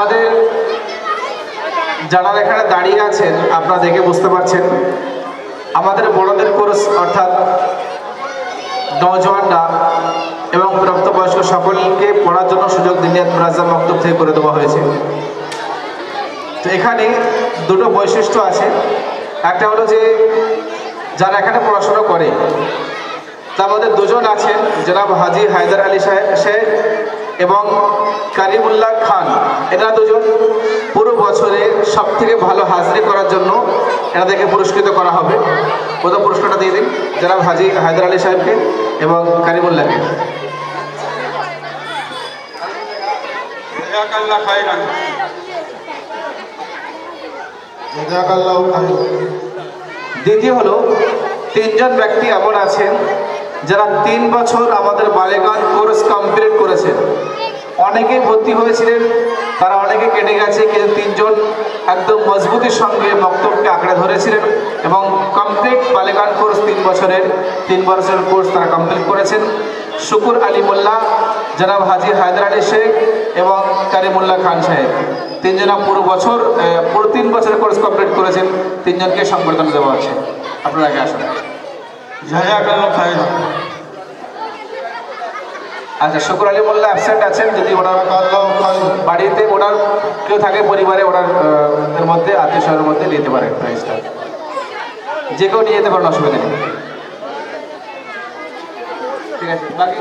আমাদের যারা এখানে দাঁড়িয়ে আছেন আপনারা দেখে বুঝতে পারছেন, আমাদের বড়দের কোর্স অর্থাৎ নওজওয়ানরা এবং প্রাপ্তবয়স্ক সকলকে পড়ার জন্য সুযোগ দিনিয়াত মুনাজ্জাম মক্তব থেকে করে দেওয়া হয়েছে। তো এখানে দুটো বৈশিষ্ট্য আছে। একটা হলো যে যারা এখানে পড়াশোনা করে তার মধ্যে দুজন আছেন, জনাব হাজি হায়দার আলী শেখ এবং কারিমুল্লাহ খান। এনারা দুজন পুরো বছরে সব থেকে ভালো হাজিরি করার জন্য এনাদেরকে পুরস্কৃত করা হবে। প্রথম পুরস্কারটা দিয়ে দিন জনাব হাজি হায়দার আলী সাহেবকে এবং কারিমুল্লাহকে। দ্বিতীয় হলো, তিনজন ব্যক্তি এমন আছেন যারা 3 বছর আমাদের বালেগান কোর্স কমপ্লিট করেছেন। অনেকেই ভর্তি হয়েছিলেন, তারা অনেকে কেটে গেছে, কিন্তু 3 জন একদম মজবুতির সঙ্গে বক্তব্যকে আঁকড়ে ধরেছিলেন এবং কমপ্লিট বালেগান কোর্স 3 বছরের কোর্স তারা কমপ্লিট করেছেন। শুকুর আলী মোল্লা, জনাব হাজি হায়দার আলী শেখ এবং কারিমুল্লাহ খান সাহেব, 3 জনা পুরো 3 বছরের কোর্স কমপ্লিট করেছেন। 3 জনকে সংবর্ধনা দেওয়া হচ্ছে। আপনারা আগে আসুন। আচ্ছা, শুকুর আলী মোল্লা অ্যাবসেন্ট আছেন। যদি ওনার বাড়িতে ওনার কেউ থাকে পরিবারে, ওনার এর মধ্যে আত্মীয় স্বজনের মধ্যে নিতে পারে প্রাইজটা, যে কেউ নিয়ে যেতে পারেন, অসুবিধা নেই। ঠিক আছে, বাকি